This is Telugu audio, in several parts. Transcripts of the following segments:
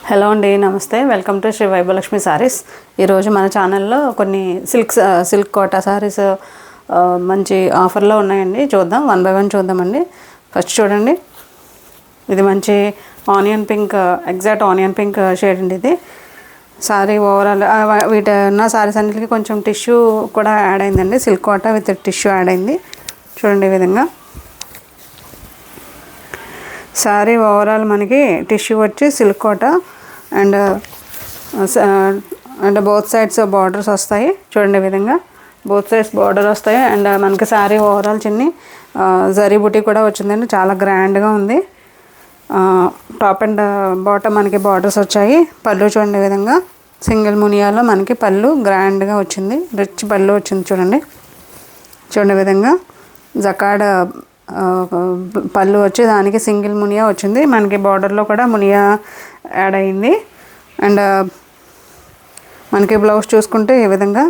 హలో అండి, నమస్తే. Welcome to Shri Vaibhavalakshmi Sarees. ఈరోజు మన ఛానల్లో కొన్ని సిల్క్ కోటా సారీస్ మంచి ఆఫర్లో ఉన్నాయండి. చూద్దాం, వన్ బై వన్ చూద్దామండి. ఫస్ట్ చూడండి, ఇది మంచి onion pink, exact onion pink shade అండి. ఇది సారీ ఓవరాల్ వీటి ఉన్న సారీస్ అన్నిటికీ కొంచెం టిష్యూ కూడా యాడ్ అయిందండి. Silk Kota with tissue add అయింది. చూడండి ఈ విధంగా సారీ ఓవరాల్ మనకి టిష్యూ వచ్చి silk Kota and both sides borders వస్తాయి. చూడండి ఈ విధంగా బోత్ సైడ్స్ బార్డర్ వస్తాయి. అండ్ మనకి సారీ ఓవరాల్ చిన్ని జరీ బుటీ కూడా వచ్చిందండి. చాలా గ్రాండ్గా ఉంది. టాప్ అండ్ బాటమ్ మనకి బార్డర్స్ వచ్చాయి. పళ్ళు చూడండి ఈ విధంగా సింగిల్ మునియాలో మనకి పళ్ళు గ్రాండ్గా వచ్చింది. రిచ్ పళ్ళు వచ్చింది. చూడండి ఈ విధంగా జకాడ్ పళ్ళు వచ్చి దానికి సింగిల్ మునియా వచ్చింది. మనకి బార్డర్లో కూడా మునియా యాడ్ అయింది. అండ్ మనకి బ్లౌజ్ చూసుకుంటే ఈ విధంగా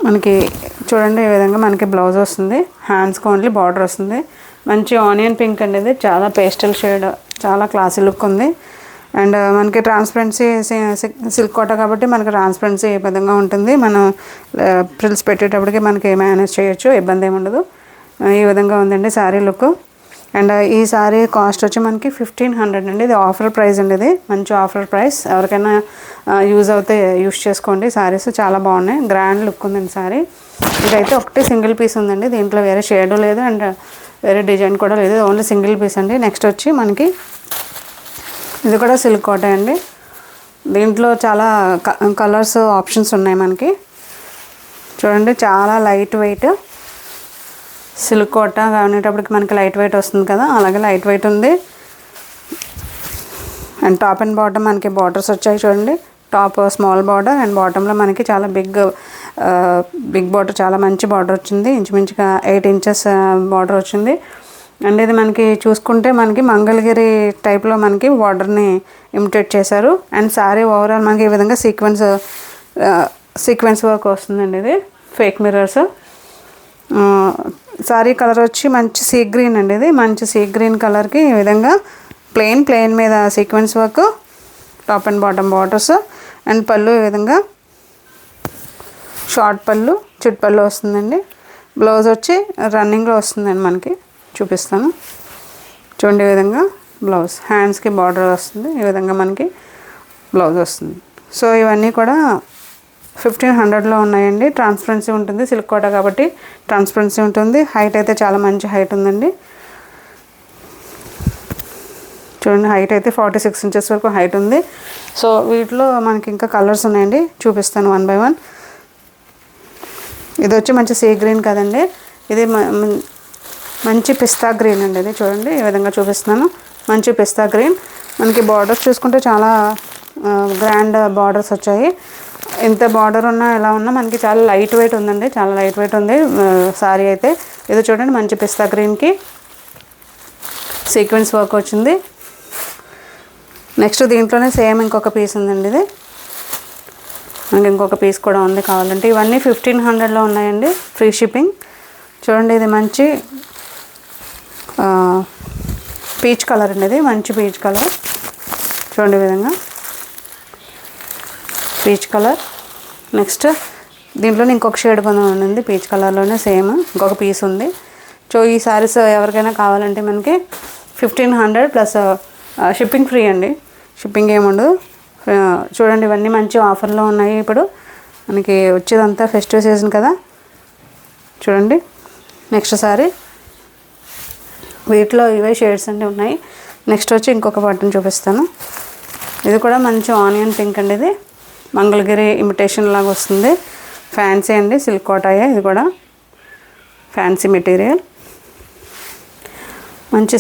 మనకి చూడండి ఈ విధంగా మనకి బ్లౌజ్ వస్తుంది. హ్యాండ్స్కి ఓన్లీ బార్డర్ వస్తుంది. మంచి ఆనియన్ పింక్ అండి. ఇది చాలా పేస్టల్ షేడ్, చాలా క్లాసీ లుక్ ఉంది. అండ్ మనకి ట్రాన్స్పరెన్సీ సిల్క్ కోటా కాబట్టి మనకి ట్రాన్స్పరెన్సీ ఏ విధంగా ఉంటుంది. మనం ఫ్రిల్స్ పెట్టేటప్పటికి మనకి మేనేజ్ చేయొచ్చు, ఇబ్బంది ఏమి ఉండదు. ఈ విధంగా ఉందండి శారీ లుక్. అండ్ ఈ శారీ కాస్ట్ వచ్చి మనకి 1500 అండి. ఇది ఆఫర్ ప్రైస్ అండి. ఇది మంచి ఆఫర్ ప్రైస్. ఎవరికైనా యూజ్ అవుతే యూజ్ చేసుకోండి. శారీస్ చాలా బాగున్నాయి, గ్రాండ్ లుక్ ఉందండి శారీ. ఇదైతే ఒకటి సింగిల్ పీస్ ఉందండి. దీంట్లో వేరే షేడ్ లేదు అండ్ వేరే డిజైన్ కూడా లేదు, ఓన్లీ సింగిల్ పీస్ అండి. నెక్స్ట్ వచ్చి మనకి ఇది కూడా సిల్క్ కోటా అండి. దీంట్లో చాలా కలర్స్ ఆప్షన్స్ ఉన్నాయి మనకి. చూడండి చాలా లైట్ వెయిట్ సిల్క్ కోటా అనేటప్పటికి మనకి లైట్ వెయిట్ వస్తుంది కదా, అలాగే లైట్ వెయిట్ ఉంది. అండ్ టాప్ అండ్ బాటమ్ మనకి బార్డర్స్ వచ్చాయి. చూడండి టాప్ స్మాల్ బార్డర్ అండ్ బాటంలో మనకి చాలా బిగ్ బార్డర్, చాలా మంచి బార్డర్ వచ్చింది. ఇంచుమించుగా 8 ఇంచెస్ బార్డర్ వచ్చింది. అండ్ ఇది మనకి చూసుకుంటే మనకి మంగళగిరి టైప్లో మనకి బార్డర్ని ఇమిటేట్ చేశారు. అండ్ శారీ ఓవరాల్ మనకి ఈ విధంగా సీక్వెన్స్ వర్క్ వస్తుందండి. ఇది ఫేక్ మిర్రర్స్. శారీ కలర్ వచ్చి మంచి సీ గ్రీన్ అండి. ఇది మంచి సీ గ్రీన్ కలర్కి ఈ విధంగా ప్లెయిన్ మీద sequence work, top and bottom borders. And పళ్ళు ఈ విధంగా షార్ట్ పళ్ళు, చిట్ పళ్ళు వస్తుందండి. బ్లౌజ్ వచ్చి రన్నింగ్లో వస్తుందండి. మనకి చూపిస్తాను. చూడండి ఈ విధంగా బ్లౌజ్, హ్యాండ్స్కి బార్డర్ వస్తుంది. ఈ విధంగా మనకి బ్లౌజ్ వస్తుంది. సో ఇవన్నీ కూడా 1500లో ఉన్నాయండి. ట్రాన్స్పరెన్సీ ఉంటుంది, సిల్క్ కోటా కాబట్టి ట్రాన్స్పరెన్సీ ఉంటుంది. హైట్ అయితే చాలా మంచి హైట్ ఉందండి. చూడండి హైట్ అయితే 46 ఇంచెస్ వరకు హైట్ ఉంది. సో వీటిలో మనకి ఇంకా కలర్స్ ఉన్నాయండి, చూపిస్తాను వన్ బై వన్. ఇది వచ్చి మంచి సీ గ్రీన్ కదండి. ఇది మంచి పిస్తా గ్రీన్ అండి. ఇది చూడండి ఈ విధంగా చూపిస్తున్నాను. మంచి పిస్తా గ్రీన్. మనకి బార్డర్స్ చూసుకుంటే చాలా గ్రాండ్ బార్డర్స్ వచ్చాయి. ఎంత బార్డర్ ఉన్నా ఎలా ఉన్నా మనకి చాలా లైట్ వెయిట్ ఉందండి, చాలా లైట్ వెయిట్ ఉంది సారీ అయితే. ఇది చూడండి మంచి పిస్తా గ్రీన్కి సీక్వెన్స్ వర్క్ వచ్చింది. నెక్స్ట్ దీంట్లోనే సేమ్ ఇంకొక పీస్ ఉందండి. ఇది మనకి ఇంకొక పీస్ కూడా ఉంది కావాలంటే. ఇవన్నీ 1500లో ఉన్నాయండి, ఫ్రీ షిప్పింగ్. చూడండి ఇది మంచి పీచ్ కలర్ అండి. ఇది మంచి పీచ్ కలర్. చూడండి ఈ విధంగా పీచ్ కలర్. నెక్స్ట్ దీంట్లోనే ఇంకొక షేడ్ కొంచెం ఉంది పీచ్ కలర్లోనే, సేమ్ ఇంకొక పీస్ ఉంది. సో ఈ శారీస్ ఎవరికైనా కావాలంటే మనకి 1500 ప్లస్ షిప్పింగ్ ఫ్రీ అండి, షిప్పింగ్ ఏముండదు. చూడండి ఇవన్నీ మంచి ఆఫర్లో ఉన్నాయి. ఇప్పుడు మనకి వచ్చేదంతా ఫెస్టివ్ సీజన్ కదా. చూడండి నెక్స్ట్ సారీ, వీటిలో ఇవే షేడ్స్ అన్నీ ఉన్నాయి. నెక్స్ట్ వచ్చి ఇంకొక బటన్ చూపిస్తాను. ఇది కూడా మంచి ఆనియన్ పింక్ అండి. ఇది మంగళగిరి ఇమిటేషన్ లాగా వస్తుంది. ఫ్యాన్సీ అండి, సిల్క్ కోటాయే. ఇది కూడా ఫ్యాన్సీ మెటీరియల్. మంచి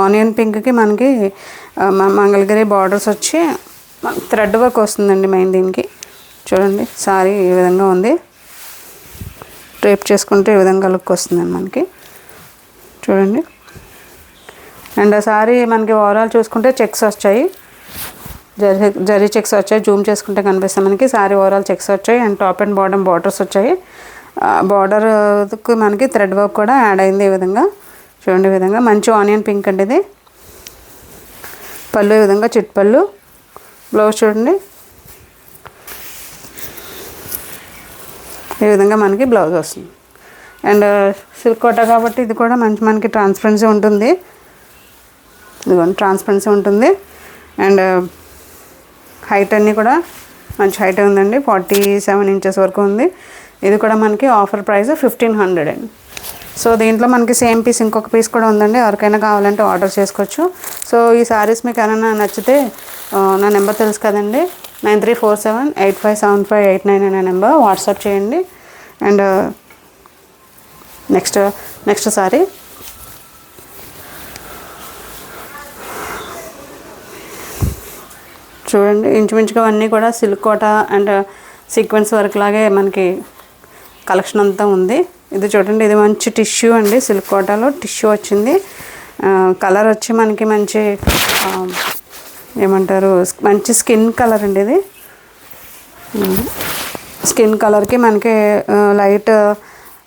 ఆనియన్ పింక్కి మనకి మంగళగిరి బార్డర్స్ వచ్చి థ్రెడ్ వర్క్ వస్తుందండి మెయిన్ దీనికి. చూడండి సారీ ఈ విధంగా ఉంది. డ్రేప్ చేసుకుంటే ఈ విధంగా లుక్ వస్తుందండి మనకి. చూడండి. అండ్ సారీ మనకి ఓవరాల్ చూసుకుంటే చెక్స్ వచ్చాయి, జరీ చెక్స్ వచ్చాయి. జూమ్ చేసుకుంటే కనిపిస్తాయి మనకి. సారీ ఓవరాల్ చెక్స్ వచ్చాయి. And top and bottom borders వచ్చాయి. బార్డర్కి మనకి థ్రెడ్ వర్క్ కూడా యాడ్ అయింది. ఈ విధంగా చూడండి, ఈ విధంగా మంచి ఆనియన్ పింక్ అండి. ఇది పళ్ళు ఈ విధంగా చిట్ పళ్ళు. బ్లౌజ్ చూడండి ఈ విధంగా మనకి బ్లౌజ్ వస్తుంది. అండ్ సిల్క్ కోటా కాబట్టి ఇది కూడా మనకి ట్రాన్స్పరెన్సీ ఉంటుంది. ఇదిగోండి ట్రాన్స్పరెన్సీ ఉంటుంది. అండ్ హైట్ అన్నీ కూడా మంచి హైట్ ఉందండి. 47 ఇంచెస్ వరకు ఉంది. ఇది కూడా మనకి ఆఫర్ ప్రైస్ 1500 అండి. సో దీంట్లో మనకి సేమ్ పీస్ ఇంకొక పీస్ కూడా ఉందండి. ఎవరికైనా కావాలంటే ఆర్డర్ చేసుకోవచ్చు. సో ఈ శారీస్ మీకు ఏమైనా నచ్చితే నా నెంబర్ తెలుసు కదండి, 9347857589 అనే నెంబర్ వాట్సాప్ చేయండి. అండ్ నెక్స్ట్ సారీ చూడండి. ఇంచుమించుగా అన్నీ కూడా silk Kota and sequence work లాగే మనకి కలెక్షన్ అంతా ఉంది. ఇది చూడండి, ఇది మంచి టిష్యూ అండి. సిల్క్ కోటాలో టిష్యూ వచ్చింది. కలర్ వచ్చి మనకి మంచి ఏమంటారు, మంచి స్కిన్ కలర్ అండి. ఇది స్కిన్ కలర్కి మనకి లైట్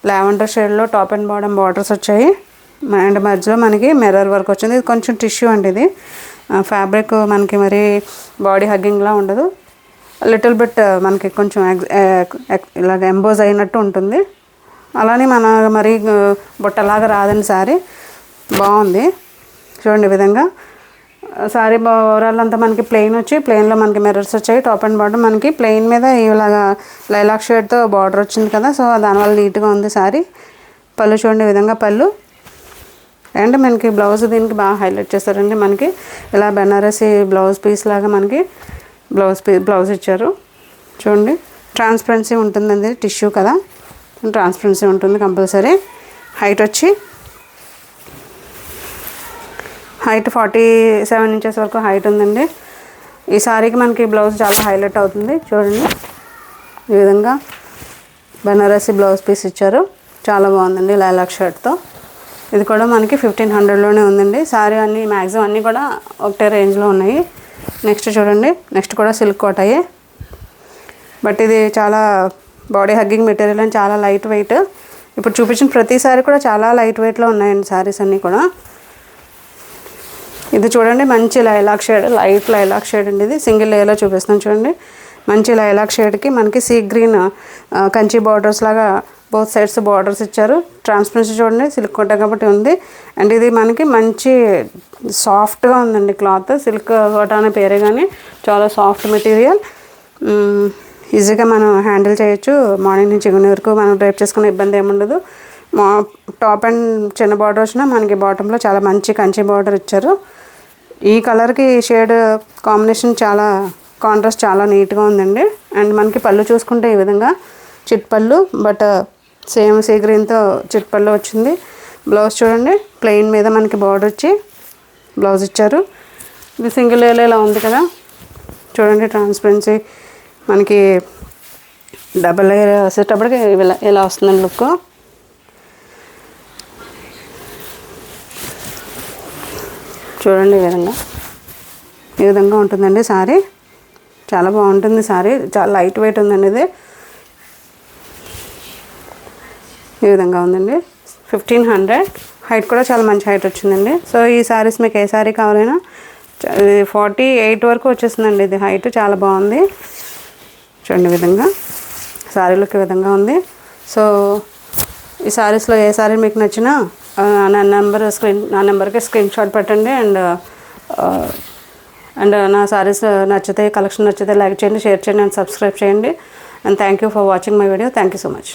లావెండర్ షేడ్లో టాప్ అండ్ బాటమ్ బార్డర్స్ వచ్చాయి. అండ్ మధ్యలో మనకి మిర్రర్ వర్క్ వచ్చింది. ఇది కొంచెం టిష్యూ అండి. ఇది ఫ్యాబ్రిక్ మనకి మరి బాడీ హగ్గింగ్లా ఉండదు. లిటిల్ బిట్ మనకి కొంచెం ఇలాగ ఎంబోజ్ అయినట్టు ఉంటుంది. అలానే మన మరి బుట్టలాగా రాదని సారీ బాగుంది. చూడండి ఈ విధంగా సారీ ఓవరాల్ అంతా మనకి ప్లెయిన్ వచ్చి ప్లెయిన్లో మనకి మిర్రర్స్ వచ్చాయి. టాప్ అండ్ బాటమ్ మనకి ప్లెయిన్ మీద ఇలాగా లైలాక్ షేడ్తో బార్డర్ వచ్చింది కదా, సో దానివల్ల నీట్గా ఉంది సారీ. పళ్ళు చూడండి ఈ విధంగా పళ్ళు. అండ్ మనకి బ్లౌజ్ దీనికి బాగా హైలైట్ చేస్తారండి. మనకి ఇలా బెనారసీ బ్లౌజ్ పీస్ లాగా మనకి బ్లౌజ్ ఇచ్చారు. చూడండి ట్రాన్స్పరెన్సీ ఉంటుందండి. టిష్యూ కదా, ట్రాన్స్పరెన్సీ ఉంటుంది కంపల్సరీ. హైట్ వచ్చి 47 ఇంచెస్ వరకు హైట్ ఉందండి. ఈ సారీకి మనకి బ్లౌజ్ చాలా హైలైట్ అవుతుంది. చూడండి ఈ విధంగా బెనారసీ బ్లౌజ్ పీస్ ఇచ్చారు. చాలా బాగుందండి లైలాక్ షర్ట్తో. ఇది కూడా మనకి 1500లోనే ఉందండి. సారీ అన్నీ మ్యాక్సిమం అన్నీ కూడా ఒకటే రేంజ్లో ఉన్నాయి. నెక్స్ట్ చూడండి, నెక్స్ట్ కూడా సిల్క్ కోటాయే. బట్ ఇది చాలా బాడీ హగ్గింగ్ మెటీరియల్ అని చాలా లైట్ వెయిట్. ఇప్పుడు చూపించిన ప్రతి సారీ కూడా చాలా లైట్ వెయిట్లో ఉన్నాయండి సారీస్ అన్నీ కూడా. ఇది చూడండి మంచి lilac shade, light lilac shade అండి. ఇది సింగిల్ లేయర్లో చూపిస్తున్నాను చూడండి. మంచి లైలాక్ షేడ్కి మనకి సీ గ్రీన్ కంచి బార్డర్స్ లాగా బోత్ సైడ్స్ బార్డర్స్ ఇచ్చారు. ట్రాన్స్పరెన్సీ చూడండి సిల్క్ కోటా కాబట్టి ఉంది. అండ్ ఇది మనకి మంచి సాఫ్ట్గా ఉందండి క్లాత్. సిల్క్ కోటా అనే పేరే కానీ చాలా సాఫ్ట్ మెటీరియల్. ఈజీగా మనం హ్యాండిల్ చేయొచ్చు. మార్నింగ్ నుంచి ఈవినింగ్ వరకు మనం డ్రైప్ చేసుకునే ఇబ్బంది ఏముండదు. టాప్ అండ్ చిన్న బార్డర్ వచ్చినా మనకి బాటంలో చాలా మంచి కంచి బార్డర్ ఇచ్చారు. ఈ కలర్కి షేడ్ కాంబినేషన్ చాలా కాంట్రాస్ట్ చాలా నీట్గా ఉందండి. అండ్ మనకి పళ్ళు చూసుకుంటే ఈ విధంగా చిట్ పళ్ళు, బట్ సేమ్ సీ గ్రీన్తో చిట్ పళ్ళు వచ్చింది. బ్లౌజ్ చూడండి ప్లెయిన్ మీద మనకి బార్డర్ వచ్చి బ్లౌజ్ ఇచ్చారు. ఇది సింగిల్ లేయర్ ఇలా ఉంది కదా, చూడండి ట్రాన్స్పరెన్సీ మనకి డబల్ లేయర్ వేసేటప్పటికి ఇలా వస్తుందండి లుక్. చూడండి ఈ విధంగా ఉంటుందండి సారీ. చాలా బాగుంటుంది సారీ, చాలా లైట్ వెయిట్ ఉందండి. ఇది ఈ విధంగా ఉందండి. 1500. హైట్ కూడా చాలా మంచి హైట్ వచ్చిందండి. సో ఈ సారీస్ మీకు ఏ సారీ కావాలైనా 48 వరకు వచ్చేస్తుందండి. ఇది హైట్ చాలా బాగుంది. చూడండి ఈ విధంగా సారీ లుక్ ఈ విధంగా ఉంది. సో ఈ సారీస్లో ఏ సారీ మీకు నచ్చినా నా నెంబర్కి స్క్రీన్ షాట్ పెట్టండి. అండ్ నా సారీస్ నచ్చితే, కలెక్షన్ నచ్చితే లైక్ చేయండి, షేర్ చేయండి అండ్ సబ్స్క్రైబ్ చేయండి. And thank you for watching my video. Thank you so much.